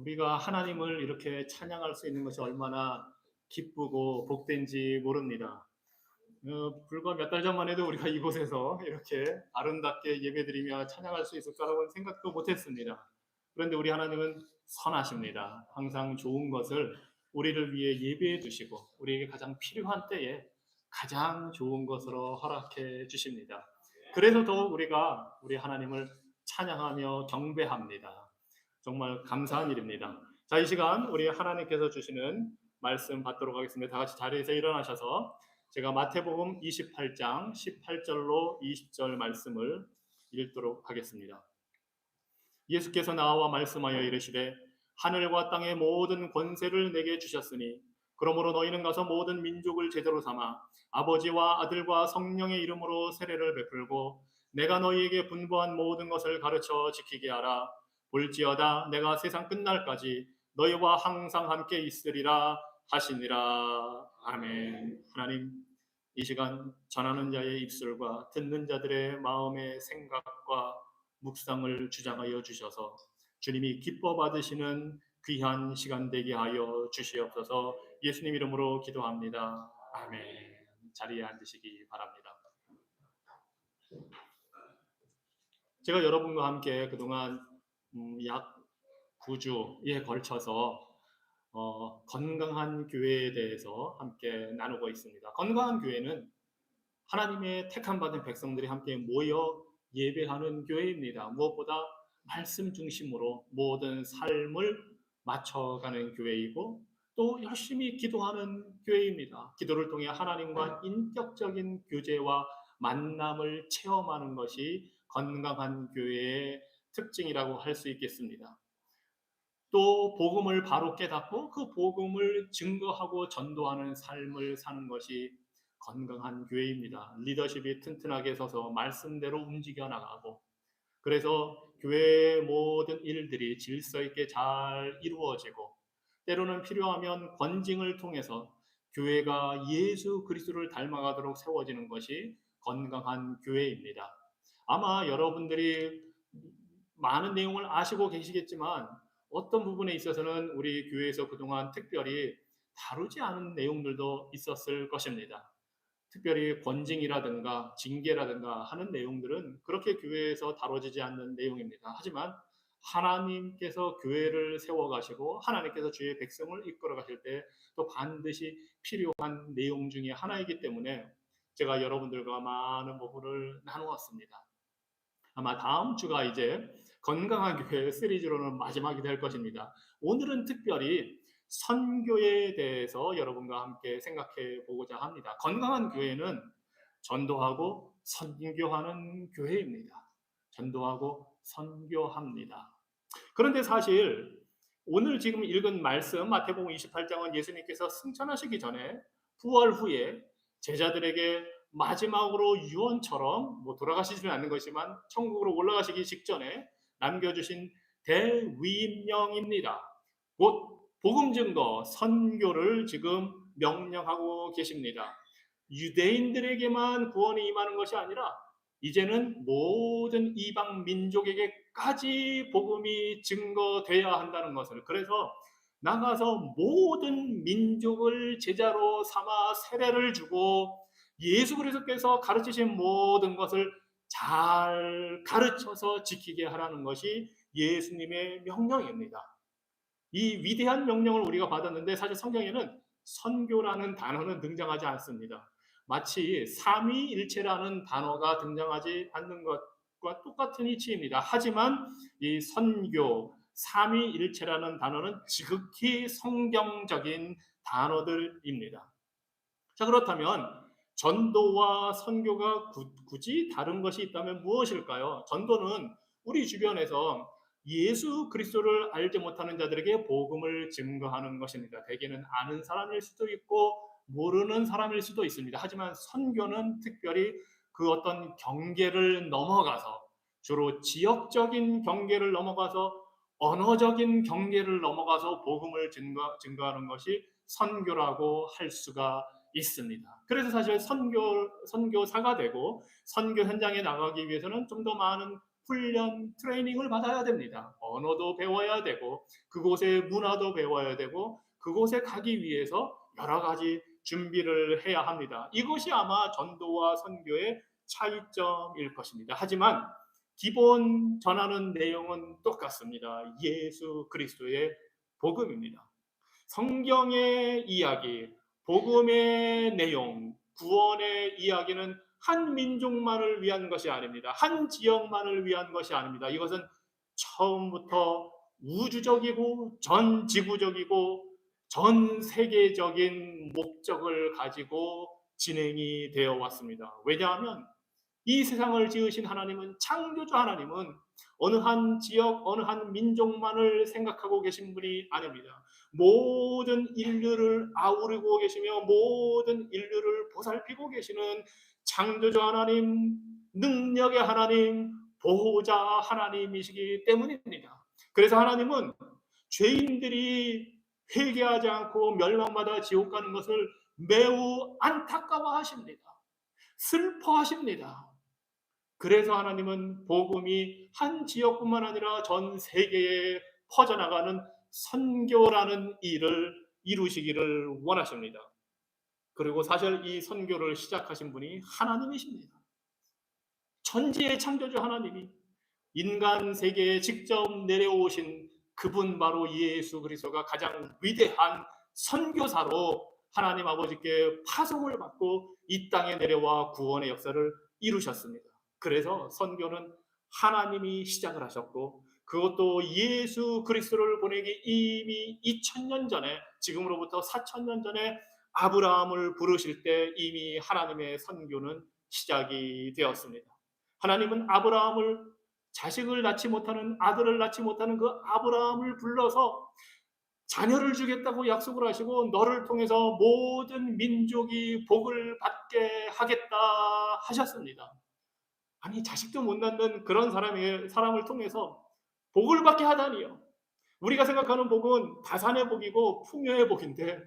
우리가 하나님을 이렇게 찬양할 수 있는 것이 얼마나 기쁘고 복된지 모릅니다. 불과 몇 달 전만 해도 우리가 이곳에서 이렇게 아름답게 예배드리며 찬양할 수 있을 거라고는 생각도 못했습니다. 그런데 우리 하나님은 선하십니다. 항상 좋은 것을 우리를 위해 예배해 주시고 우리에게 가장 필요한 때에 가장 좋은 것으로 허락해 주십니다. 그래서 더욱 우리가 우리 하나님을 찬양하며 경배합니다. 정말 감사한 일입니다. 자, 이 시간 우리 하나님께서 주시는 말씀 받도록 하겠습니다. 다 같이 자리에서 일어나셔서 제가 마태복음 28장 18절로 20절 말씀을 읽도록 하겠습니다. 예수께서 나와 말씀하여 이르시되 하늘과 땅의 모든 권세를 내게 주셨으니 그러므로 너희는 가서 모든 민족을 제자로 삼아 아버지와 아들과 성령의 이름으로 세례를 베풀고 내가 너희에게 분부한 모든 것을 가르쳐 지키게 하라. 볼지어다 내가 세상 끝날까지 너희와 항상 함께 있으리라 하시니라. 아멘. 하나님, 이 시간 전하는 자의 입술과 듣는 자들의 마음의 생각과 묵상을 주장하여 주셔서 주님이 기뻐 받으시는 귀한 시간 되게 하여 주시옵소서. 예수님 이름으로 기도합니다. 아멘. 자리에 앉으시기 바랍니다. 제가 여러분과 함께 그동안 약 9주에 걸쳐서 건강한 교회에 대해서 함께 나누고 있습니다. 건강한 교회는 하나님의 택함 받은 백성들이 함께 모여 예배하는 교회입니다. 무엇보다 말씀 중심으로 모든 삶을 맞춰가는 교회이고 또 열심히 기도하는 교회입니다. 기도를 통해 하나님과 인격적인 교제와 만남을 체험하는 것이 건강한 교회의 특징이라고 할 수 있겠습니다. 또 복음을 바로 깨닫고 그 복음을 증거하고 전도하는 삶을 사는 것이 건강한 교회입니다. 리더십이 튼튼하게 서서 말씀대로 움직여 나가고 그래서 교회의 모든 일들이 질서 있게 잘 이루어지고 때로는 필요하면 권징을 통해서 교회가 예수 그리스도를 닮아가도록 세워지는 것이 건강한 교회입니다. 아마 여러분들이 많은 내용을 아시고 계시겠지만 어떤 부분에 있어서는 우리 교회에서 그동안 특별히 다루지 않은 내용들도 있었을 것입니다. 특별히 권징이라든가 징계라든가 하는 내용들은 그렇게 교회에서 다뤄지지 않는 내용입니다. 하지만 하나님께서 교회를 세워가시고 하나님께서 주의 백성을 이끌어 가실 때 또 반드시 필요한 내용 중에 하나이기 때문에 제가 여러분들과 많은 부분을 나누었습니다. 아마 다음 주가 이제 건강한 교회 시리즈로는 마지막이 될 것입니다. 오늘은 특별히 선교에 대해서 여러분과 함께 생각해 보고자 합니다. 건강한 교회는 전도하고 선교하는 교회입니다. 전도하고 선교합니다. 그런데 사실 오늘 지금 읽은 말씀 마태복음 28장은 예수님께서 승천하시기 전에 부활 후에 제자들에게 마지막으로 유언처럼 돌아가시지는 않는 것이지만 천국으로 올라가시기 직전에 남겨주신 대위명입니다. 곧 복음 증거, 선교를 지금 명령하고 계십니다. 유대인들에게만 구원이 임하는 것이 아니라 이제는 모든 이방 민족에게까지 복음이 증거돼야 한다는 것을, 그래서 나가서 모든 민족을 제자로 삼아 세례를 주고 예수 그리스도께서 가르치신 모든 것을 잘 가르쳐서 지키게 하라는 것이 예수님의 명령입니다. 이 위대한 명령을 우리가 받았는데 사실 성경에는 선교라는 단어는 등장하지 않습니다. 마치 삼위일체라는 단어가 등장하지 않는 것과 똑같은 이치입니다. 하지만 이 선교, 삼위일체라는 단어는 지극히 성경적인 단어들입니다. 자, 그렇다면 전도와 선교가 굳이 다른 것이 있다면 무엇일까요? 전도는 우리 주변에서 예수 그리스도를 알지 못하는 자들에게 복음을 증거하는 것입니다. 대개는 아는 사람일 수도 있고 모르는 사람일 수도 있습니다. 하지만 선교는 특별히 그 어떤 경계를 넘어가서, 주로 지역적인 경계를 넘어가서 언어적인 경계를 넘어가서 복음을 증거하는 것이 선교라고 할 수가 있습니다. 그래서 사실 선교사가 되고 선교 현장에 나가기 위해서는 좀 더 많은 훈련, 트레이닝을 받아야 됩니다. 언어도 배워야 되고 그곳의 문화도 배워야 되고 그곳에 가기 위해서 여러 가지 준비를 해야 합니다. 이것이 아마 전도와 선교의 차이점일 것입니다. 하지만 기본 전하는 내용은 똑같습니다. 예수 그리스도의 복음입니다. 성경의 이야기, 복음의 내용, 구원의 이야기는 한 민족만을 위한 것이 아닙니다. 한 지역만을 위한 것이 아닙니다. 이것은 처음부터 우주적이고 전 지구적이고 전 세계적인 목적을 가지고 진행이 되어 왔습니다. 왜냐하면 이 세상을 지으신 하나님은, 창조주 하나님은 어느 한 지역, 어느 한 민족만을 생각하고 계신 분이 아닙니다. 모든 인류를 아우르고 계시며 모든 인류를 보살피고 계시는 창조주 하나님, 능력의 하나님, 보호자 하나님이시기 때문입니다. 그래서 하나님은 죄인들이 회개하지 않고 멸망받아 지옥 가는 것을 매우 안타까워하십니다. 슬퍼하십니다. 그래서 하나님은 복음이 한 지역뿐만 아니라 전 세계에 퍼져나가는 선교라는 일을 이루시기를 원하십니다. 그리고 사실 이 선교를 시작하신 분이 하나님이십니다. 천지의 창조주 하나님이 인간 세계에 직접 내려오신 그분, 바로 예수 그리스도가 가장 위대한 선교사로 하나님 아버지께 파송을 받고 이 땅에 내려와 구원의 역사를 이루셨습니다. 그래서 선교는 하나님이 시작을 하셨고, 그것도 예수 그리스도를 보내기 이미 2000년 전에, 지금으로부터 4000년 전에 아브라함을 부르실 때 이미 하나님의 선교는 시작이 되었습니다. 하나님은 아브라함을, 자식을 낳지 못하는, 아들을 낳지 못하는 그 아브라함을 불러서 자녀를 주겠다고 약속을 하시고, 너를 통해서 모든 민족이 복을 받게 하겠다 하셨습니다. 아니, 자식도 못 낳는 그런 사람을 통해서 복을 받게 하다니요. 우리가 생각하는 복은 다산의 복이고 풍요의 복인데,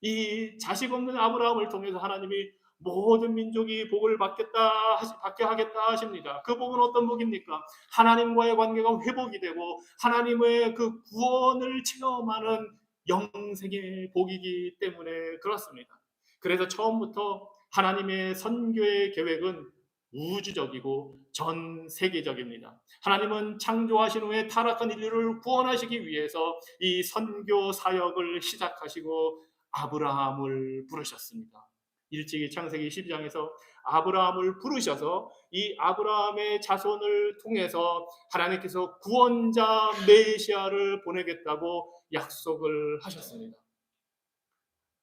이 자식 없는 아브라함을 통해서 하나님이 모든 민족이 복을 받게 하겠다 하십니다. 그 복은 어떤 복입니까? 하나님과의 관계가 회복이 되고 하나님의 그 구원을 체험하는 영생의 복이기 때문에 그렇습니다. 그래서 처음부터 하나님의 선교의 계획은 우주적이고 전 세계적입니다. 하나님은 창조하신 후에 타락한 인류를 구원하시기 위해서 이 선교 사역을 시작하시고 아브라함을 부르셨습니다. 일찍이 창세기 12장에서 아브라함을 부르셔서 이 아브라함의 자손을 통해서 하나님께서 구원자 메시아를 보내겠다고 약속을 하셨습니다.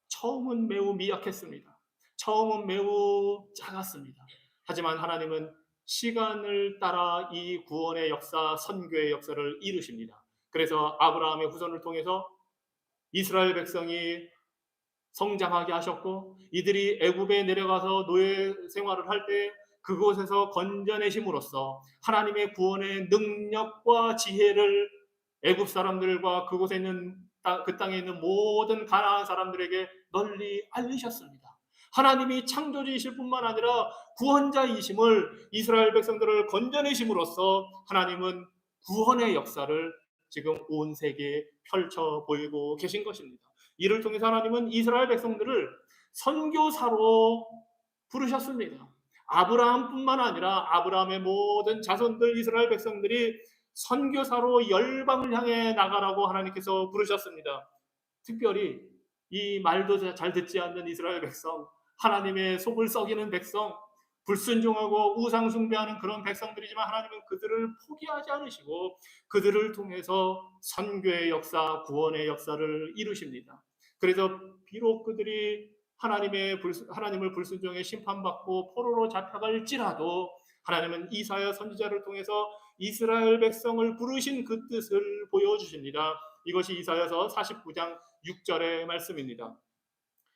처음은 매우 미약했습니다. 처음은 매우 작았습니다. 하지만 하나님은 시간을 따라 이 구원의 역사, 선교의 역사를 이루십니다. 그래서 아브라함의 후손을 통해서 이스라엘 백성이 성장하게 하셨고, 이들이 애굽에 내려가서 노예 생활을 할 때 그곳에서 건져내심으로써 하나님의 구원의 능력과 지혜를 애굽 사람들과 그곳에 있는 그 땅에 있는 모든 가나안 사람들에게 널리 알리셨습니다. 하나님이 창조주이실 뿐만 아니라 구원자이심을, 이스라엘 백성들을 건져내심으로써 하나님은 구원의 역사를 지금 온 세계에 펼쳐 보이고 계신 것입니다. 이를 통해서 하나님은 이스라엘 백성들을 선교사로 부르셨습니다. 아브라함뿐만 아니라 아브라함의 모든 자손들, 이스라엘 백성들이 선교사로 열방을 향해 나가라고 하나님께서 부르셨습니다. 특별히 이 말도 잘 듣지 않는 이스라엘 백성, 하나님의 속을 썩이는 백성, 불순종하고 우상 숭배하는 그런 백성들이지만 하나님은 그들을 포기하지 않으시고 그들을 통해서 선교의 역사, 구원의 역사를 이루십니다. 그래서 비록 그들이 하나님을 불순종해 심판받고 포로로 잡혀갈지라도 하나님은 이사야 선지자를 통해서 이스라엘 백성을 부르신 그 뜻을 보여주십니다. 이것이 이사야서 49장 6절의 말씀입니다.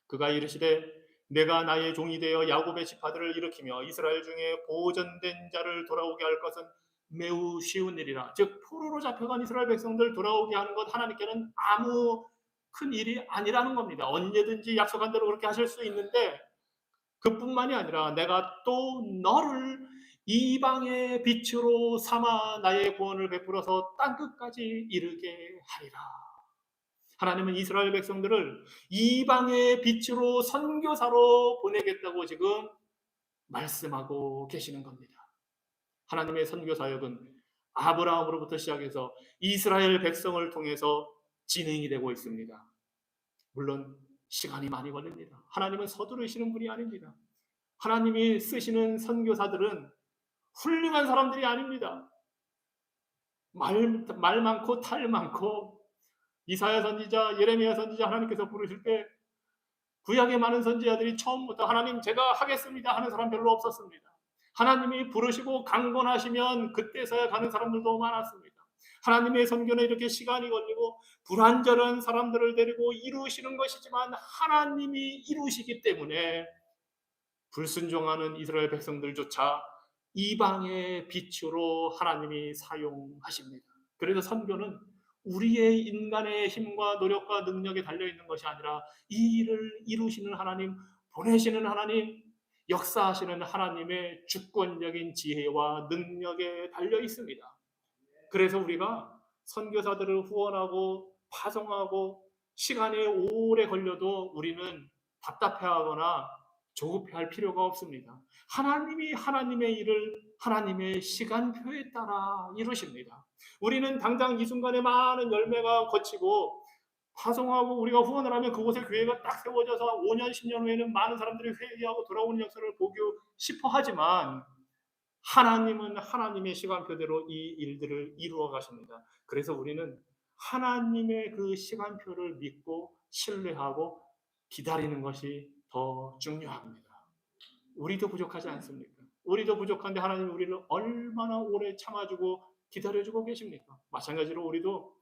그가 이르시되 내가 나의 종이 되어 야곱의 지파들을 일으키며 이스라엘 중에 보존된 자를 돌아오게 할 것은 매우 쉬운 일이라. 즉 포로로 잡혀간 이스라엘 백성들 돌아오게 하는 것, 하나님께는 아무 큰 일이 아니라는 겁니다. 언제든지 약속한 대로 그렇게 하실 수 있는데, 그뿐만이 아니라 내가 또 너를 이방의 빛으로 삼아 나의 구원을 베풀어서 땅끝까지 이르게 하리라. 하나님은 이스라엘 백성들을 이방의 빛으로 선교사로 보내겠다고 지금 말씀하고 계시는 겁니다. 하나님의 선교 사역은 아브라함으로부터 시작해서 이스라엘 백성을 통해서 진행이 되고 있습니다. 물론 시간이 많이 걸립니다. 하나님은 서두르시는 분이 아닙니다. 하나님이 쓰시는 선교사들은 훌륭한 사람들이 아닙니다. 말 많고 탈 많고, 이사야 선지자, 예레미야 선지자 하나님께서 부르실 때 구약의 많은 선지자들이 처음부터 하나님 제가 하겠습니다 하는 사람 별로 없었습니다. 하나님이 부르시고 강권하시면 그때서야 가는 사람들도 많았습니다. 하나님의 선교는 이렇게 시간이 걸리고 불완전한 사람들을 데리고 이루시는 것이지만 하나님이 이루시기 때문에 불순종하는 이스라엘 백성들조차 이방의 빛으로 하나님이 사용하십니다. 그래서 선교는 우리의 인간의 힘과 노력과 능력에 달려있는 것이 아니라 이 일을 이루시는 하나님, 보내시는 하나님, 역사하시는 하나님의 주권적인 지혜와 능력에 달려 있습니다. 그래서 우리가 선교사들을 후원하고 파송하고 시간이 오래 걸려도 우리는 답답해하거나 조급해할 필요가 없습니다. 하나님이 하나님의 일을 하나님의 시간표에 따라 이루십니다. 우리는 당장 이 순간에 많은 열매가 거치고 파송하고 우리가 후원을 하면 그곳에 교회가 딱 세워져서 5년, 10년 후에는 많은 사람들이 회개하고 돌아오는 역사를 보고 싶어 하지만 하나님은 하나님의 시간표대로 이 일들을 이루어 가십니다. 그래서 우리는 하나님의 그 시간표를 믿고 신뢰하고 기다리는 것이 더 중요합니다. 우리도 부족하지 않습니까? 우리도 부족한데 하나님이 우리를 얼마나 오래 참아주고 기다려주고 계십니까? 마찬가지로 우리도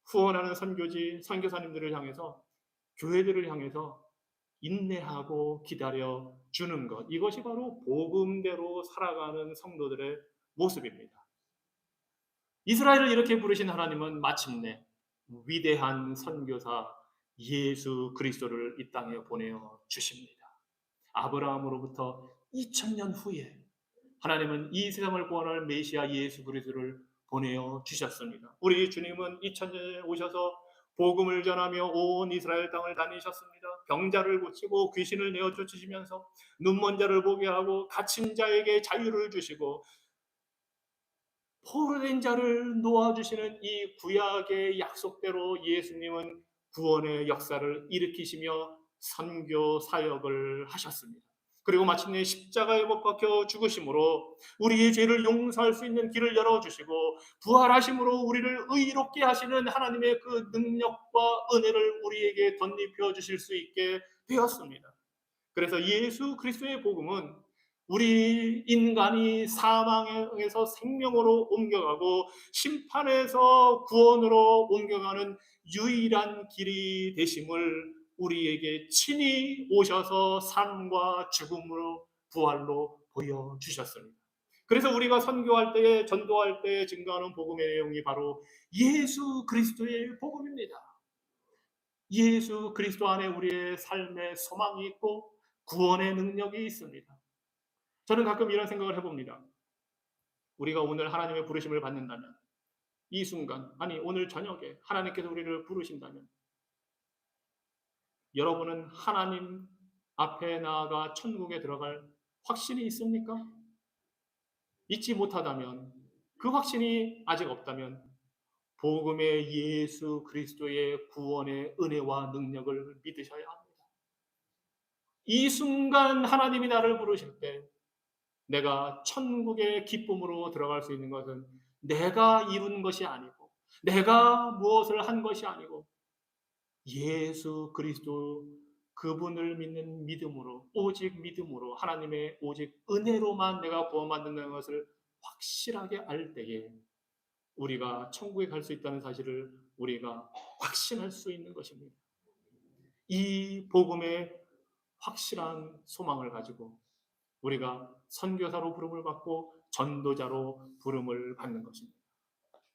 후원하는 선교지, 선교사님들을 향해서, 교회들을 향해서 인내하고 기다려 주는 것, 이것이 바로 복음대로 살아가는 성도들의 모습입니다. 이스라엘을 이렇게 부르신 하나님은 마침내 위대한 선교사 예수 그리스도를 이 땅에 보내어 주십니다. 아브라함으로부터 2000년 후에 하나님은 이 세상을 구원할 메시아 예수 그리스도를 보내어 주셨습니다. 우리 주님은 2000년에 오셔서 복음을 전하며 온 이스라엘 땅을 다니셨습니다. 병자를 고치고 귀신을 내어 쫓으시면서 눈먼 자를 보게 하고 갇힌 자에게 자유를 주시고 포로된 자를 놓아주시는 이 구약의 약속대로 예수님은 구원의 역사를 일으키시며 선교 사역을 하셨습니다. 그리고 마침내 십자가에 못 박혀 죽으심으로 우리의 죄를 용서할 수 있는 길을 열어주시고 부활하심으로 우리를 의롭게 하시는 하나님의 그 능력과 은혜를 우리에게 덧입혀 주실 수 있게 되었습니다. 그래서 예수 그리스도의 복음은 우리 인간이 사망에서 생명으로 옮겨가고 심판에서 구원으로 옮겨가는 유일한 길이 되심을 우리에게 친히 오셔서 삶과 죽음으로 부활로 보여주셨습니다. 그래서 우리가 선교할 때에 전도할 때에 증거하는 복음의 내용이 바로 예수 그리스도의 복음입니다. 예수 그리스도 안에 우리의 삶의 소망이 있고 구원의 능력이 있습니다. 저는 가끔 이런 생각을 해봅니다. 우리가 오늘 하나님의 부르심을 받는다면, 이 순간, 아니 오늘 저녁에 하나님께서 우리를 부르신다면 여러분은 하나님 앞에 나아가 천국에 들어갈 확신이 있습니까? 있지 못하다면, 그 확신이 아직 없다면 복음의 예수 그리스도의 구원의 은혜와 능력을 믿으셔야 합니다. 이 순간 하나님이 나를 부르실 때 내가 천국의 기쁨으로 들어갈 수 있는 것은 내가 이룬 것이 아니고 내가 무엇을 한 것이 아니고 예수 그리스도 그분을 믿는 믿음으로, 오직 믿음으로, 하나님의 오직 은혜로만 내가 구원받는다는 것을 확실하게 알 때에 우리가 천국에 갈 수 있다는 사실을 우리가 확신할 수 있는 것입니다. 이 복음의 확실한 소망을 가지고 우리가 선교사로 부름을 받고 전도자로 부름을 받는 것입니다.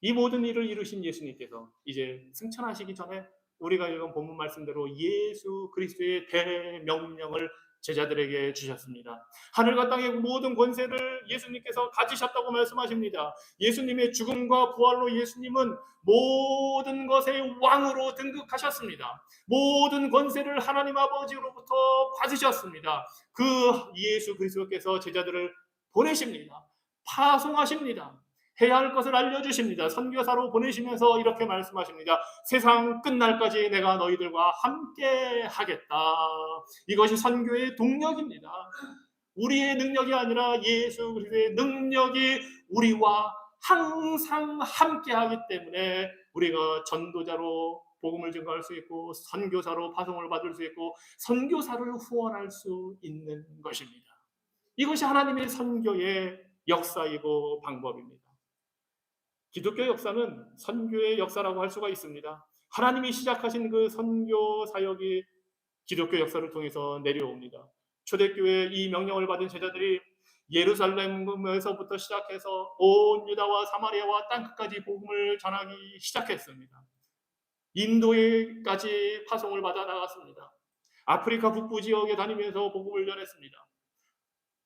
이 모든 일을 이루신 예수님께서 이제 승천하시기 전에 우리가 읽은 본문 말씀대로 예수 그리스도의 대명령을 제자들에게 주셨습니다. 하늘과 땅의 모든 권세를 예수님께서 가지셨다고 말씀하십니다. 예수님의 죽음과 부활로 예수님은 모든 것의 왕으로 등극하셨습니다. 모든 권세를 하나님 아버지로부터 받으셨습니다. 그 예수 그리스도께서 제자들을 보내십니다. 파송하십니다. 해야 할 것을 알려주십니다. 선교사로 보내시면서 이렇게 말씀하십니다. 세상 끝날까지 내가 너희들과 함께 하겠다. 이것이 선교의 동력입니다. 우리의 능력이 아니라 예수 그리스도의 능력이 우리와 항상 함께 하기 때문에 우리가 전도자로 복음을 증거할 수 있고 선교사로 파송을 받을 수 있고 선교사를 후원할 수 있는 것입니다. 이것이 하나님의 선교의 역사이고 방법입니다. 기독교 역사는 선교의 역사라고 할 수가 있습니다. 하나님이 시작하신 그 선교 사역이 기독교 역사를 통해서 내려옵니다. 초대교회 이 명령을 받은 제자들이 예루살렘에서부터 시작해서 온 유다와 사마리아와 땅끝까지 복음을 전하기 시작했습니다. 인도에까지 파송을 받아 나갔습니다. 아프리카 북부 지역에 다니면서 복음을 전했습니다.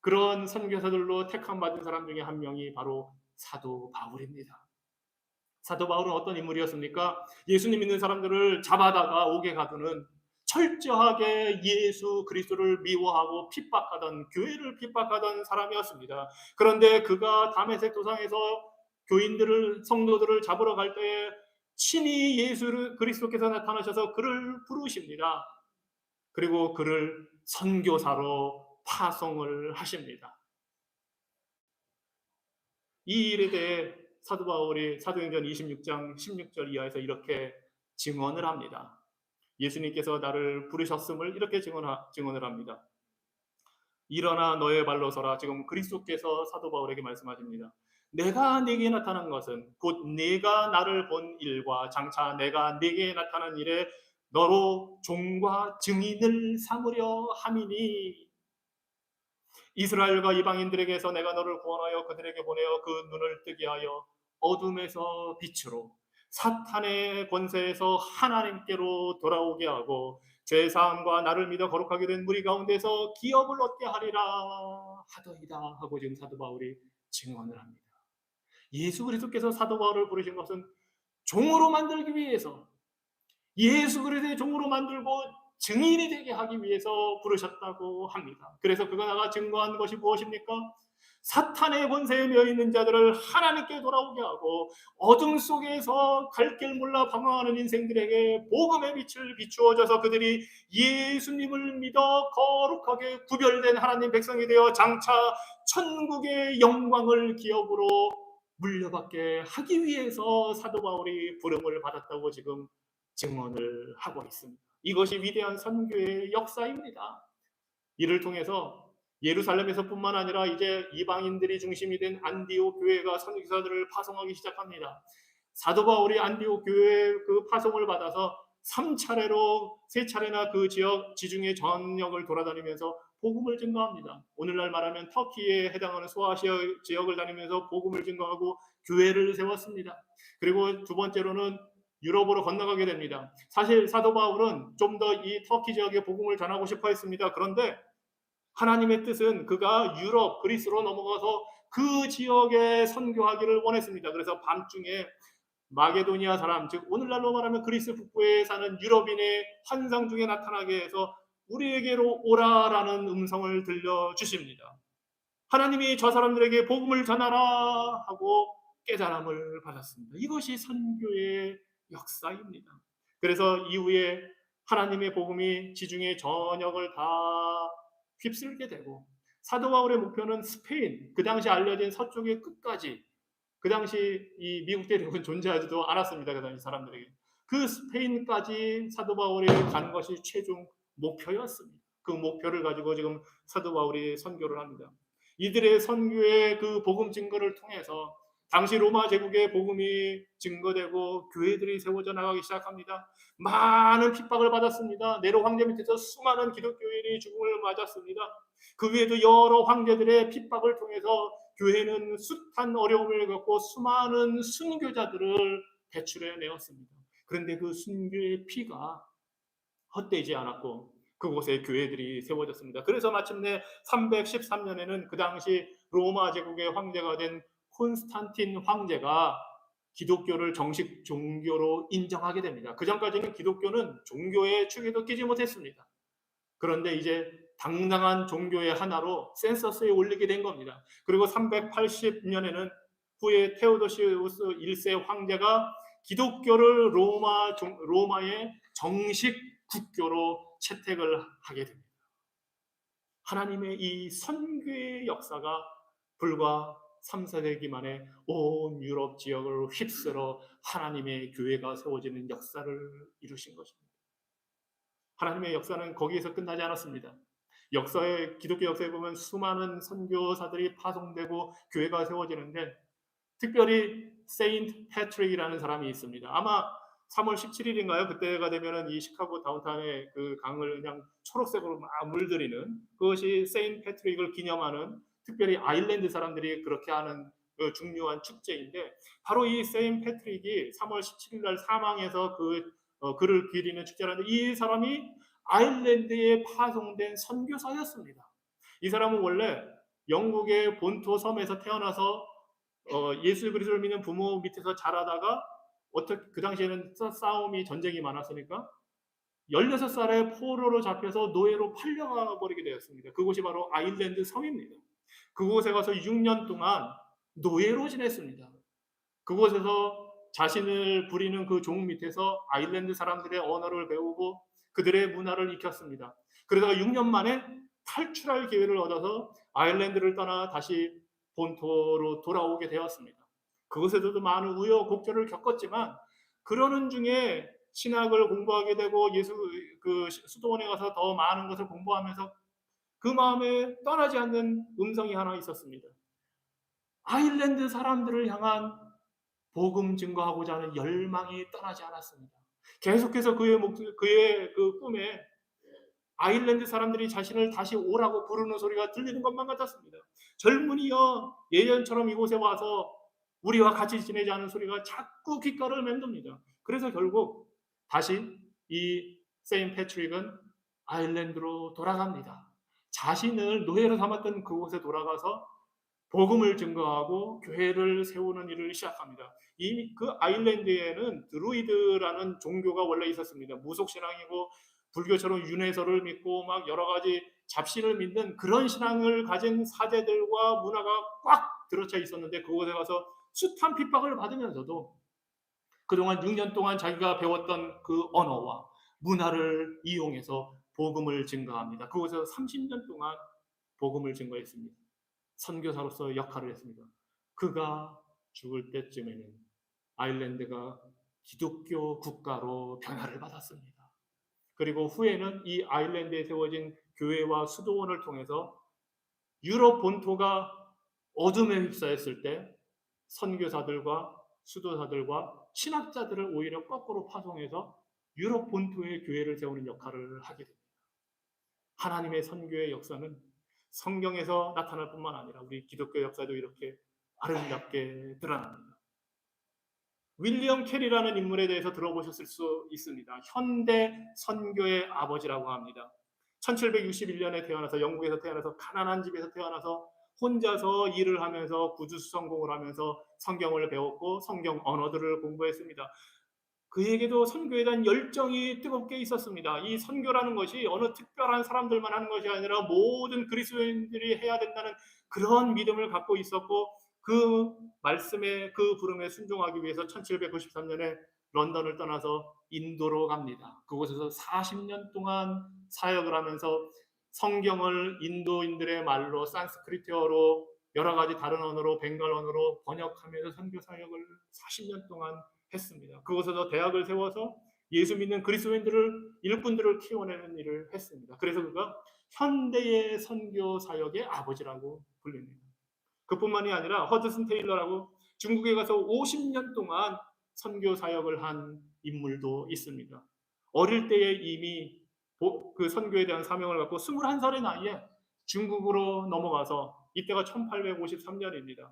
그런 선교사들로 택함 받은 사람 중에 한 명이 바로 사도 바울입니다. 사도 바울은 어떤 인물이었습니까? 예수님 믿는 사람들을 잡아다가 옥에 가두는 철저하게 예수 그리스도를 미워하고 핍박하던 교회를 핍박하던 사람이었습니다. 그런데 그가 다메섹 도상에서 교인들을 성도들을 잡으러 갈 때에 친히 예수 그리스도께서 나타나셔서 그를 부르십니다. 그리고 그를 선교사로 파송을 하십니다. 이 일에 대해 사도 바울이 사도행전 26장 16절 이하에서 이렇게 증언을 합니다. 예수님께서 나를 부르셨음을 이렇게 증언을 합니다. 일어나 너의 발로 서라. 지금 그리스도께서 사도 바울에게 말씀하십니다. 내가 네게 나타난 것은 곧 네가 나를 본 일과 장차 내가 네게 나타난 일에 너로 종과 증인을 삼으려 함이니 이스라엘과 이방인들에게서 내가 너를 구원하여 그들에게 보내어 그 눈을 뜨게 하여 어둠에서 빛으로 사탄의 권세에서 하나님께로 돌아오게 하고 죄사함과 나를 믿어 거룩하게 된 무리 가운데서 기업을 얻게 하리라 하더이다 하고 지금 사도 바울이 증언을 합니다. 예수 그리스도께서 사도 바울을 부르신 것은 종으로 만들기 위해서 예수 그리스도의 종으로 만들고 증인이 되게 하기 위해서 부르셨다고 합니다. 그래서 그가 나가 증거한 것이 무엇입니까? 사탄의 권세에 매여 있는 자들을 하나님께 돌아오게 하고 어둠 속에서 갈 길 몰라 방황하는 인생들에게 복음의 빛을 비추어줘서 그들이 예수님을 믿어 거룩하게 구별된 하나님 백성이 되어 장차 천국의 영광을 기업으로 물려받게 하기 위해서 사도 바울이 부름을 받았다고 지금 증언을 하고 있습니다. 이것이 위대한 선교의 역사입니다. 이를 통해서 예루살렘에서뿐만 아니라 이제 이방인들이 중심이 된 안디옥 교회가 선교사들을 파송하기 시작합니다. 사도 바울이 안디옥 교회의 그 파송을 받아서 3차례나 그 지역 지중해 전역을 돌아다니면서 복음을 증거합니다. 오늘날 말하면 터키에 해당하는 소아시아 지역을 다니면서 복음을 증거하고 교회를 세웠습니다. 그리고 두 번째로는 유럽으로 건너가게 됩니다. 사실 사도 바울은 좀 더 이 터키 지역에 복음을 전하고 싶어 했습니다. 그런데 하나님의 뜻은 그가 유럽, 그리스로 넘어가서 그 지역에 선교하기를 원했습니다. 그래서 밤중에 마게도니아 사람, 즉 오늘날로 말하면 그리스 북부에 사는 유럽인의 환상 중에 나타나게 해서 우리에게로 오라라는 음성을 들려주십니다. 하나님이 저 사람들에게 복음을 전하라 하고 깨달음을 받았습니다. 이것이 선교의 역사입니다. 그래서 이후에 하나님의 복음이 지중해 전역을 다 휩쓸게 되고 사도 바울의 목표는 스페인, 그 당시 알려진 서쪽의 끝까지, 그 당시 이 미국 대륙은 존재하지도 않았습니다. 그 당시 사람들에게. 그 스페인까지 사도 바울이 가는 것이 최종 목표였습니다. 그 목표를 가지고 지금 사도 바울이 선교를 합니다. 이들의 선교의 그 복음 증거를 통해서 당시 로마 제국의 복음이 증거되고 교회들이 세워져 나가기 시작합니다. 많은 핍박을 받았습니다. 네로 황제 밑에서 수많은 기독교인이 죽음을 맞았습니다. 그 외에도 여러 황제들의 핍박을 통해서 교회는 숱한 어려움을 겪고 수많은 순교자들을 배출해 내었습니다. 그런데 그 순교의 피가 헛되지 않았고 그곳에 교회들이 세워졌습니다. 그래서 마침내 313년에는 그 당시 로마 제국의 황제가 된 콘스탄틴 황제가 기독교를 정식 종교로 인정하게 됩니다. 그 전까지는 기독교는 종교의 축에도 끼지 못했습니다. 그런데 이제 당당한 종교의 하나로 센서스에 올리게 된 겁니다. 그리고 380년에는 후에 테오도시우스 1세 황제가 기독교를 로마의 정식 국교로 채택을 하게 됩니다. 하나님의 이 선교의 역사가 불과 3, 4세기 만에 온 유럽 지역을 휩쓸어 하나님의 교회가 세워지는 역사를 이루신 것입니다. 하나님의 역사는 거기에서 끝나지 않았습니다. 기독교 역사에 보면 수많은 선교사들이 파송되고 교회가 세워지는데, 특별히 세인트 패트릭이라는 사람이 있습니다. 아마 3월 17일인가요? 그때가 되면은 이 시카고 다운타운의 그 강을 그냥 초록색으로 막 물들이는, 그것이 세인트 패트릭을 기념하는, 특별히 아일랜드 사람들이 그렇게 하는 그 중요한 축제인데, 바로 이 세인트 패트릭이 3월 17일 날 사망해서 그를 기리는 축제라는데, 이 사람이 아일랜드에 파송된 선교사였습니다. 이 사람은 원래 영국의 본토 섬에서 태어나서 예수 그리스도를 믿는 부모 밑에서 자라다가, 그 당시에는 싸움이 전쟁이 많았으니까 16살에 포로로 잡혀서 노예로 팔려가 버리게 되었습니다. 그곳이 바로 아일랜드 섬입니다. 그곳에 가서 6년 동안 노예로 지냈습니다. 그곳에서 자신을 부리는 그 종 밑에서 아일랜드 사람들의 언어를 배우고 그들의 문화를 익혔습니다. 그러다가 6년 만에 탈출할 기회를 얻어서 아일랜드를 떠나 다시 본토로 돌아오게 되었습니다. 그곳에서도 많은 우여곡절을 겪었지만, 그러는 중에 신학을 공부하게 되고 수도원에 가서 더 많은 것을 공부하면서 그 마음에 떠나지 않는 음성이 하나 있었습니다. 아일랜드 사람들을 향한 복음 증거하고자 하는 열망이 떠나지 않았습니다. 계속해서 그의 그 꿈에 아일랜드 사람들이 자신을 다시 오라고 부르는 소리가 들리는 것만 같았습니다. 젊은이여, 예전처럼 이곳에 와서 우리와 같이 지내지 않은 소리가 자꾸 귓가를 맴돕니다. 그래서 결국 다시 이 세인 패트릭은 아일랜드로 돌아갑니다. 자신을 노예로 삼았던 그곳에 돌아가서 복음을 증거하고 교회를 세우는 일을 시작합니다. 이미 그 아일랜드에는 드루이드라는 종교가 원래 있었습니다. 무속신앙이고 불교처럼 윤회설을 믿고 막 여러 가지 잡신을 믿는 그런 신앙을 가진 사제들과 문화가 꽉 들어차 있었는데, 그곳에 가서 숱한 핍박을 받으면서도 그동안 6년 동안 자기가 배웠던 그 언어와 문화를 이용해서 복음을 증거합니다. 그곳에서 30년 동안 복음을 증거했습니다. 선교사로서 역할을 했습니다. 그가 죽을 때쯤에는 아일랜드가 기독교 국가로 변화를 받았습니다. 그리고 후에는 이 아일랜드에 세워진 교회와 수도원을 통해서 유럽 본토가 어둠에 휩싸였을 때 선교사들과 수도사들과 신학자들을 오히려 거꾸로 파송해서 유럽 본토의 교회를 세우는 역할을 하게 됩니다. 하나님의 선교의 역사는 성경에서 나타날 뿐만 아니라 우리 기독교 역사도 이렇게 아름답게 드러납니다. 윌리엄 캐리라는 인물에 대해서 들어보셨을 수 있습니다. 현대 선교의 아버지라고 합니다. 1761년에 태어나서 영국에서 태어나서 가난한 집에서 태어나서 혼자서 일을 하면서 구주수성공을 하면서 성경을 배웠고 성경 언어들을 공부했습니다. 그에게도 선교에 대한 열정이 뜨겁게 있었습니다. 이 선교라는 것이 어느 특별한 사람들만 하는 것이 아니라 모든 그리스도인들이 해야 된다는 그런 믿음을 갖고 있었고, 그 말씀에, 그 부름에 순종하기 위해서 1793년에 런던을 떠나서 인도로 갑니다. 그곳에서 40년 동안 사역을 하면서 성경을 인도인들의 말로 산스크리트어로 여러 가지 다른 언어로 벵갈 언어로 번역하면서 선교 사역을 40년 동안 했습니다. 그곳에서 대학을 세워서 예수 믿는 그리스도인들을 일꾼들을 키워내는 일을 했습니다. 그래서 그가 현대의 선교 사역의 아버지라고 불립니다. 그뿐만이 아니라 허드슨 테일러라고 중국에 가서 50년 동안 선교 사역을 한 인물도 있습니다. 어릴 때에 이미 그 선교에 대한 사명을 갖고 21살의 나이에 중국으로 넘어가서, 이때가 1853년입니다.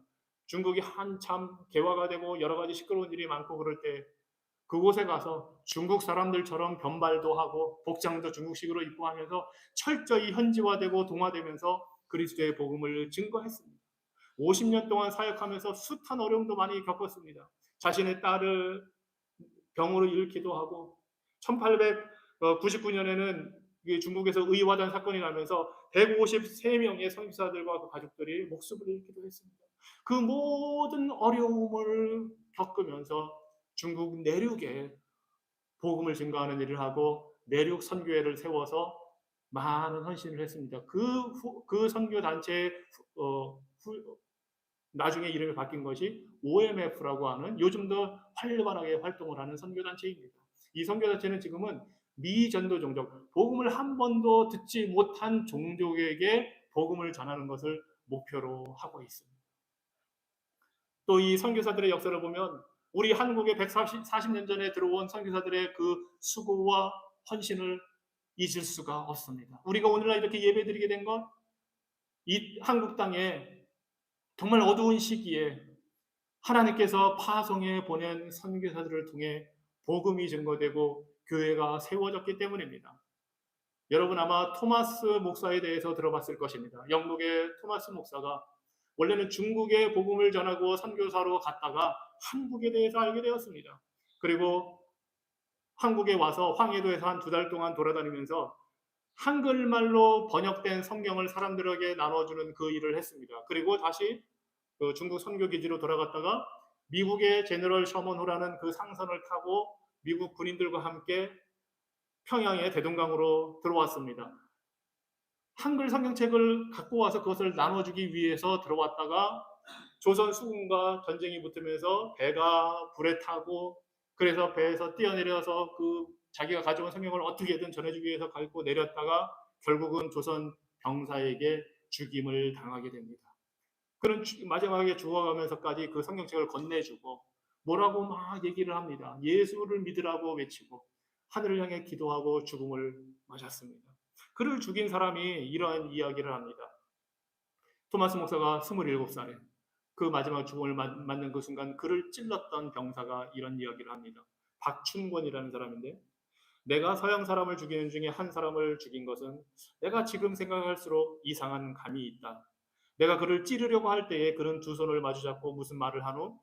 중국이 한참 개화가 되고 여러 가지 시끄러운 일이 많고 그럴 때 그곳에 가서 중국 사람들처럼 변발도 하고 복장도 중국식으로 입고 하면서 철저히 현지화되고 동화되면서 그리스도의 복음을 증거했습니다. 50년 동안 사역하면서 숱한 어려움도 많이 겪었습니다. 자신의 딸을 병으로 잃기도 하고 1899년에는 중국에서 의화단 사건이 나면서 153명의 선교사들과 그 가족들이 목숨을 잃기도 했습니다. 그 모든 어려움을 겪으면서 중국 내륙에 복음을 증거하는 일을 하고 내륙 선교회를 세워서 많은 헌신을 했습니다. 그 선교 단체의 나중에 이름이 바뀐 것이 OMF라고 하는 요즘도 활발하게 활동을 하는 선교단체입니다. 이 선교단체는 지금은 미전도 종족, 복음을 한 번도 듣지 못한 종족에게 복음을 전하는 것을 목표로 하고 있습니다. 또 이 선교사들의 역사를 보면 우리 한국에 140년 전에 들어온 선교사들의 그 수고와 헌신을 잊을 수가 없습니다. 우리가 오늘날 이렇게 예배드리게 된 건 이 한국 땅에 정말 어두운 시기에 하나님께서 파송해 보낸 선교사들을 통해 복음이 증거되고 교회가 세워졌기 때문입니다. 여러분 아마 토마스 목사에 대해서 들어봤을 것입니다. 영국의 토마스 목사가 원래는 중국에 복음을 전하고 선교사로 갔다가 한국에 대해서 알게 되었습니다. 그리고 한국에 와서 황해도에서 한 2달 동안 돌아다니면서 한글말로 번역된 성경을 사람들에게 나눠주는 그 일을 했습니다. 그리고 다시 그 중국 선교 기지로 돌아갔다가 미국의 제너럴 셔먼호라는 그 상선을 타고 미국 군인들과 함께 평양의 대동강으로 들어왔습니다. 한글 성경책을 갖고 와서 그것을 나눠주기 위해서 들어왔다가 조선 수군과 전쟁이 붙으면서 배가 불에 타고 그래서 배에서 뛰어내려서 그 자기가 가져온 성경을 어떻게든 전해주기 위해서 갖고 내렸다가 결국은 조선 병사에게 죽임을 당하게 됩니다. 그는 마지막에 죽어가면서까지 그 성경책을 건네주고 뭐라고 막 얘기를 합니다. 예수를 믿으라고 외치고 하늘을 향해 기도하고 죽음을 맞았습니다. 그를 죽인 사람이 이러한 이야기를 합니다. 토마스 목사가 27살에 그 마지막 죽음을 맞는 그 순간 그를 찔렀던 병사가 이런 이야기를 합니다. 박춘권이라는 사람인데 내가 서양 사람을 죽이는 중에 한 사람을 죽인 것은 내가 지금 생각할수록 이상한 감이 있다. 내가 그를 찌르려고 할 때에 그는 두 손을 마주잡고 무슨 말을 한 후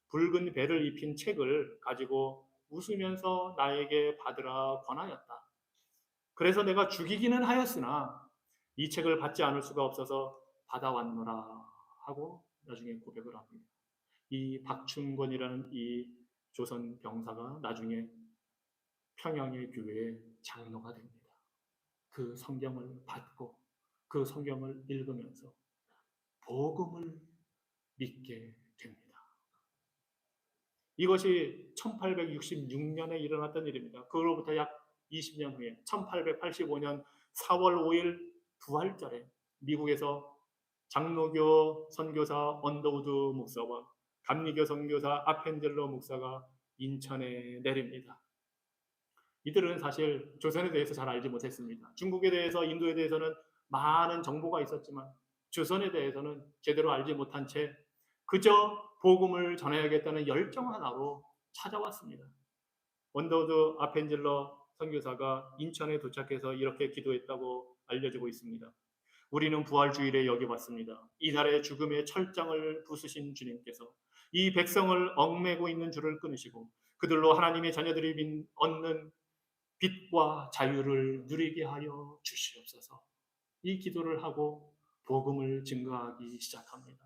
붉은 배를 입힌 책을 가지고 웃으면서 나에게 받으라 권하였다. 그래서 내가 죽이기는 하였으나 이 책을 받지 않을 수가 없어서 받아왔노라 하고 나중에 고백을 합니다. 이 박춘권이라는 이 조선 병사가 나중에 평양의 교회의 장로가 됩니다. 그 성경을 받고 그 성경을 읽으면서 복음을 믿게 됩니다. 이것이 1866년에 일어났던 일입니다. 그로부터 약 20년 후에 1885년 4월 5일 부활절에 미국에서 장로교 선교사 언더우드 목사와 감리교 선교사 아펜젤로 목사가 인천에 내립니다. 이들은 사실 조선에 대해서 잘 알지 못했습니다. 중국에 대해서 인도에 대해서는 많은 정보가 있었지만 조선에 대해서는 제대로 알지 못한 채 그저 복음을 전해야겠다는 열정 하나로 찾아왔습니다. 언더우드 아펜젤러 선교사가 인천에 도착해서 이렇게 기도했다고 알려지고 있습니다. 우리는 부활주일에 여겨봤습니다. 이날의 죽음의 철장을 부수신 주님께서 이 백성을 얽매고 있는 줄을 끊으시고 그들로 하나님의 자녀들이 얻는 빛과 자유를 누리게 하여 주시옵소서. 이 기도를 하고 복음을 증거하기 시작합니다.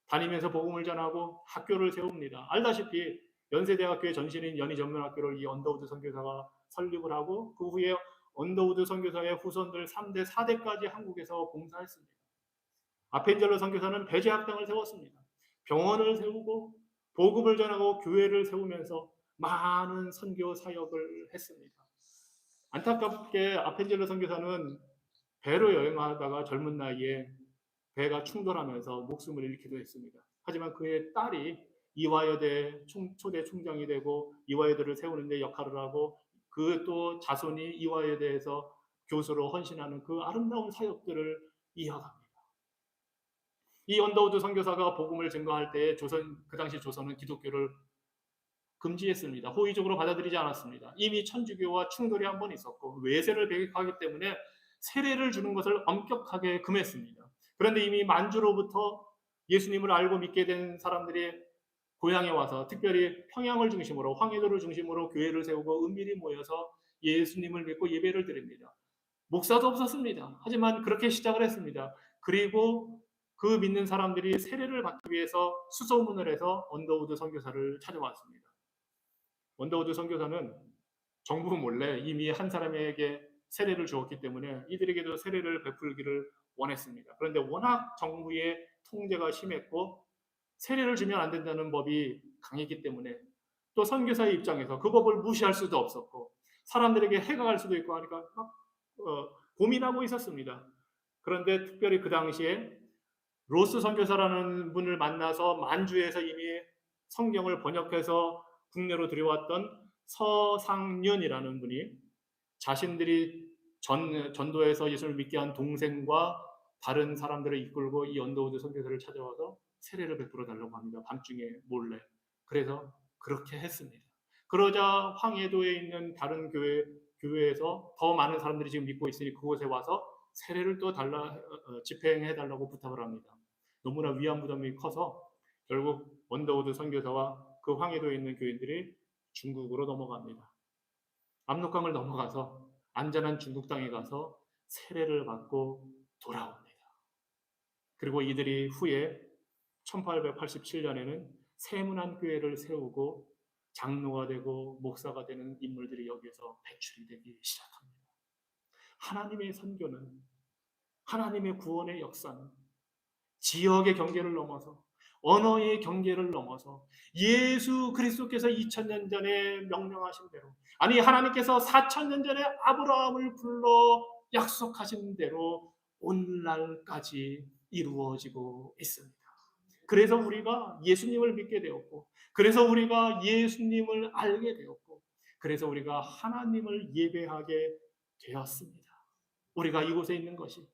다니면서 복음을 전하고 학교를 세웁니다. 알다시피 연세대학교의 전신인 연희전문학교를 이 언더우드 선교사가 설립을 하고 그 후에 언더우드 선교사의 후손들 3대, 4대까지 한국에서 봉사했습니다. 아펜젤로 선교사는 배제학당을 세웠습니다. 병원을 세우고 복음을 전하고 교회를 세우면서 많은 선교 사역을 했습니다. 안타깝게 아펜젤로 선교사는 배로 여행하다가 젊은 나이에 배가 충돌하면서 목숨을 잃기도 했습니다. 하지만 그의 딸이 이화여대 초대 총장이 되고 이화여대를 세우는 데 역할을 하고 그 또 자손이 이화여대에서 교수로 헌신하는 그 아름다운 사역들을 이어갑니다. 이 언더우드 선교사가 복음을 증거할 때 그 당시 조선은 기독교를 금지했습니다. 호의적으로 받아들이지 않았습니다. 이미 천주교와 충돌이 한 번 있었고 외세를 배격하기 때문에 세례를 주는 것을 엄격하게 금했습니다. 그런데 이미 만주로부터 예수님을 알고 믿게 된 사람들이 고향에 와서 특별히 평양을 중심으로 황해도를 중심으로 교회를 세우고 은밀히 모여서 예수님을 믿고 예배를 드립니다. 목사도 없었습니다. 하지만 그렇게 시작을 했습니다. 그리고 그 믿는 사람들이 세례를 받기 위해서 수소문을 해서 언더우드 선교사를 찾아왔습니다. 언더우드 선교사는 정부 몰래 이미 한 사람에게 세례를 주었기 때문에 이들에게도 세례를 베풀기를 원했습니다. 그런데 워낙 정부의 통제가 심했고 세례를 주면 안 된다는 법이 강했기 때문에 또 선교사의 입장에서 그 법을 무시할 수도 없었고 사람들에게 해가 갈 수도 있고 하니까 막 고민하고 있었습니다. 그런데 특별히 그 당시에 로스 선교사라는 분을 만나서 만주에서 이미 성경을 번역해서 국내로 들여왔던 서상년이라는 분이 자신들이 전도에서 예수를 믿게 한 동생과 다른 사람들을 이끌고 이 언더우드 선교사를 찾아와서 세례를 베풀어 달라고 합니다. 밤중에 몰래. 그래서 그렇게 했습니다. 그러자 황해도에 있는 다른 교회에서 더 많은 사람들이 지금 믿고 있으니 그곳에 와서 세례를 또 집행해 달라고 부탁을 합니다. 너무나 위안 부담이 커서 결국 언더우드 선교사와 그 황해도에 있는 교인들이 중국으로 넘어갑니다. 압록강을 넘어가서 안전한 중국 땅에 가서 세례를 받고 돌아옵니다. 그리고 이들이 후에 1887년에는 세문안 교회를 세우고 장로가 되고 목사가 되는 인물들이 여기에서 배출이 되기 시작합니다. 하나님의 선교는, 하나님의 구원의 역사는 지역의 경계를 넘어서 언어의 경계를 넘어서 예수 그리스도께서 2000년 전에 명령하신 대로, 아니 하나님께서 4000년 전에 아브라함을 불러 약속하신 대로 오늘날까지 이루어지고 있습니다. 그래서 우리가 예수님을 믿게 되었고, 그래서 우리가 예수님을 알게 되었고, 그래서 우리가 하나님을 예배하게 되었습니다. 우리가 이곳에 있는 것이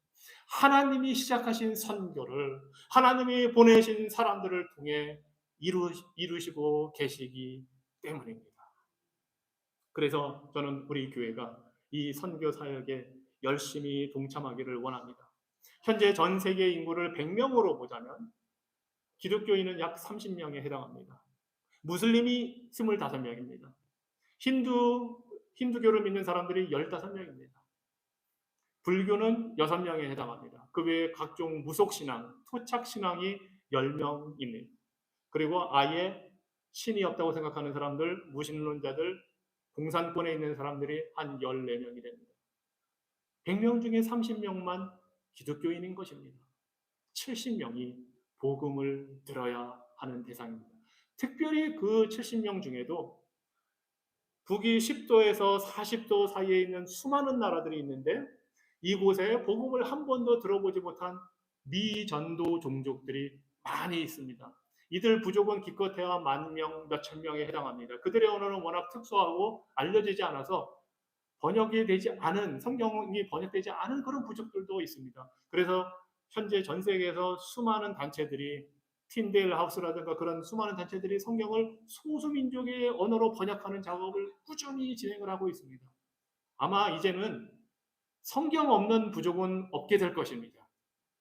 하나님이 시작하신 선교를 하나님이 보내신 사람들을 통해 이루시고 계시기 때문입니다. 그래서 저는 우리 교회가 이 선교 사역에 열심히 동참하기를 원합니다. 현재 전 세계 인구를 100명으로 보자면 기독교인은 약 30명에 해당합니다. 무슬림이 25명입니다. 힌두교를 믿는 사람들이 15명입니다. 불교는 6명에 해당합니다. 그 외에 각종 무속신앙, 토착신앙이 10명입니다. 그리고 아예 신이 없다고 생각하는 사람들, 무신론자들, 공산권에 있는 사람들이 한 14명이 됩니다. 100명 중에 30명만 기독교인인 것입니다. 70명이 복음을 들어야 하는 대상입니다. 특별히 그 70명 중에도 북위 10도에서 40도 사이에 있는 수많은 나라들이 있는데 이곳에 복음을 한 번도 들어보지 못한 미전도 종족들이 많이 있습니다. 이들 부족은 기껏해야 10,000명, 몇천 명에 해당합니다. 그들의 언어는 워낙 특수하고 알려지지 않아서 번역이 되지 않은, 성경이 번역되지 않은 그런 부족들도 있습니다. 그래서 현재 전 세계에서 수많은 단체들이 틴데일 하우스라든가 그런 수많은 단체들이 성경을 소수민족의 언어로 번역하는 작업을 꾸준히 진행을 하고 있습니다. 아마 이제는 성경 없는 부족은 없게 될 것입니다.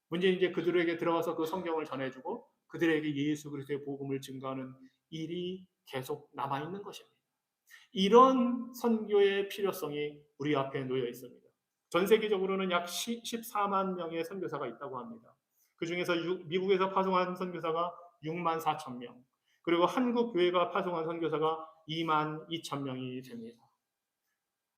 문제는 이제 그들에게 들어가서 그 성경을 전해주고 그들에게 예수 그리스도의 복음을 증거하는 일이 계속 남아있는 것입니다. 이런 선교의 필요성이 우리 앞에 놓여 있습니다. 전 세계적으로는 약 14만 명의 선교사가 있다고 합니다. 그 중에서 미국에서 파송한 선교사가 6만 4천 명, 그리고 한국 교회가 파송한 선교사가 2만 2천 명이 됩니다.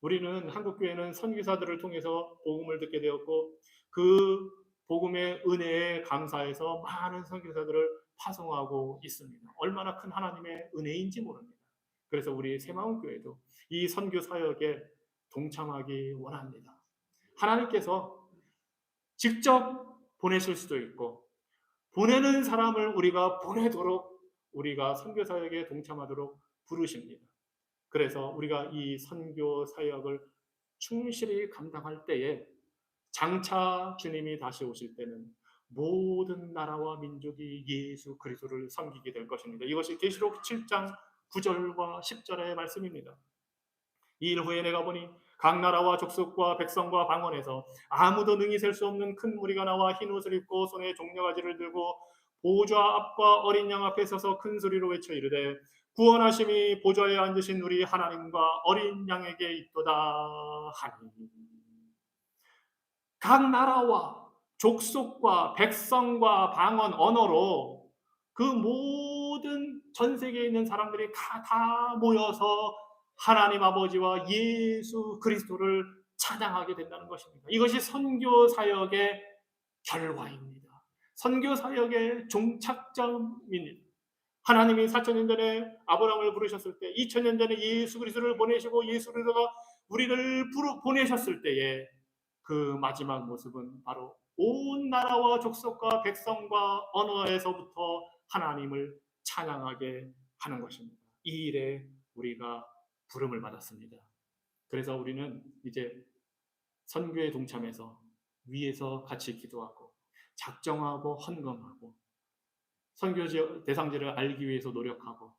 우리는 한국 교회는 선교사들을 통해서 복음을 듣게 되었고 그 복음의 은혜에 감사해서 많은 선교사들을 파송하고 있습니다. 얼마나 큰 하나님의 은혜인지 모릅니다. 그래서 우리 새마음교회도 이 선교 사역에 동참하기 원합니다. 하나님께서 직접 보내실 수도 있고 보내는 사람을 우리가 보내도록 우리가 선교 사역에 동참하도록 부르십니다. 그래서 우리가 이 선교 사역을 충실히 감당할 때에 장차 주님이 다시 오실 때는 모든 나라와 민족이 예수 그리스도를 섬기게 될 것입니다. 이것이 계시록 7장 9절과 10절의 말씀입니다. 이 일 후에 내가 보니 각 나라와 족속과 백성과 방언에서 아무도 능히 셀 수 없는 큰 무리가 나와 흰 옷을 입고 손에 종려가지를 들고 보좌 앞과 어린 양 앞에 서서 큰 소리로 외쳐 이르되 구원하심이 보좌에 앉으신 우리 하나님과 어린 양에게 있도다 하니. 각 나라와 족속과 백성과 방언 언어로 그 모든 전 세계에 있는 사람들이 다 모여서 하나님 아버지와 예수 그리스도를 찬양하게 된다는 것입니다. 이것이 선교 사역의 결과입니다. 선교 사역의 종착점입니다. 하나님이 4,000년 전에 아브라함을 부르셨을 때, 2,000년 전에 예수 그리스도를 보내시고 예수 그리스도가 우리를 보내셨을 때에 그 마지막 모습은 바로 온 나라와 족속과 백성과 언어에서부터 하나님을 찬양하게 하는 것입니다. 이 일에 우리가 부름을 받았습니다. 그래서 우리는 이제 선교에 동참해서 위에서 같이 기도하고 작정하고 헌금하고 선교 대상지를 알기 위해서 노력하고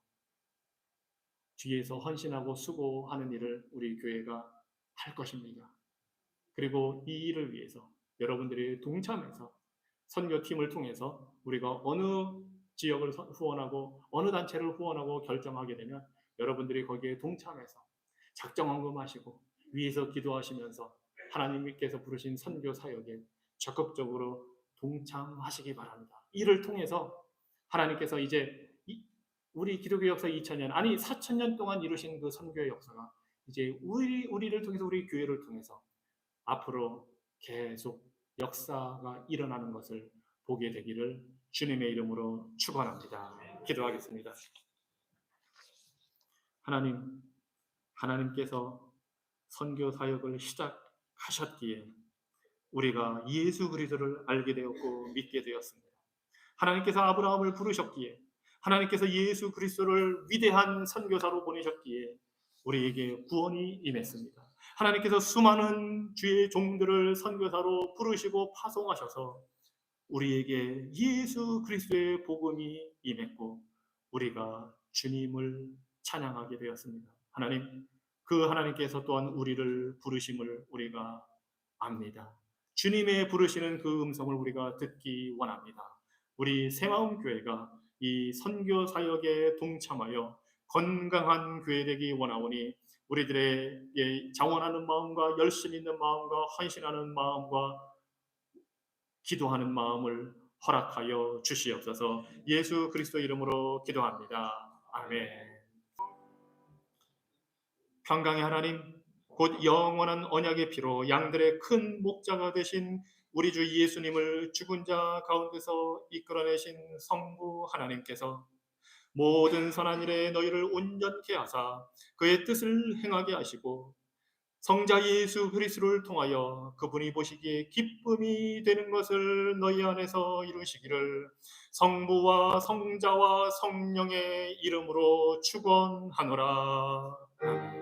뒤에서 헌신하고 수고하는 일을 우리 교회가 할 것입니다. 그리고 이 일을 위해서 여러분들이 동참해서 선교팀을 통해서 우리가 어느 지역을 후원하고 어느 단체를 후원하고 결정하게 되면 여러분들이 거기에 동참해서 작정 헌금하시고 위에서 기도하시면서 하나님께서 부르신 선교 사역에 적극적으로 동참하시기 바랍니다. 이를 통해서 하나님께서 이제 우리 기독교 역사 2000년 아니 4000년 동안 이루신 그 선교의 역사가 이제 우리를 통해서 우리 교회를 통해서 앞으로 계속 역사가 일어나는 것을 보게 되기를 주님의 이름으로 축원합니다. 기도하겠습니다. 하나님께서 선교 사역을 시작하셨기에 우리가 예수 그리스도를 알게 되었고 믿게 되었습니다. 하나님께서 아브라함을 부르셨기에 하나님께서 예수 그리스도를 위대한 선교사로 보내셨기에 우리에게 구원이 임했습니다. 하나님께서 수많은 주의 종들을 선교사로 부르시고 파송하셔서 우리에게 예수 그리스도의 복음이 임했고 우리가 주님을 찬양하게 되었습니다. 그 하나님께서 또한 우리를 부르심을 우리가 압니다. 주님의 부르시는 그 음성을 우리가 듣기 원합니다. 우리 새마음교회가 이 선교 사역에 동참하여 건강한 교회 되기 원하오니 우리들의 자원하는 마음과 열심 있는 마음과 헌신하는 마음과 기도하는 마음을 허락하여 주시옵소서. 예수 그리스도 이름으로 기도합니다. 아멘. 평강의 하나님, 곧 영원한 언약의 피로 양들의 큰 목자가 되신 우리 주 예수님을 죽은 자 가운데서 이끌어내신 성부 하나님께서 모든 선한 일에 너희를 온전케 하사 그의 뜻을 행하게 하시고 성자 예수 그리스도를 통하여 그분이 보시기에 기쁨이 되는 것을 너희 안에서 이루시기를 성부와 성자와 성령의 이름으로 축원하노라. 아멘.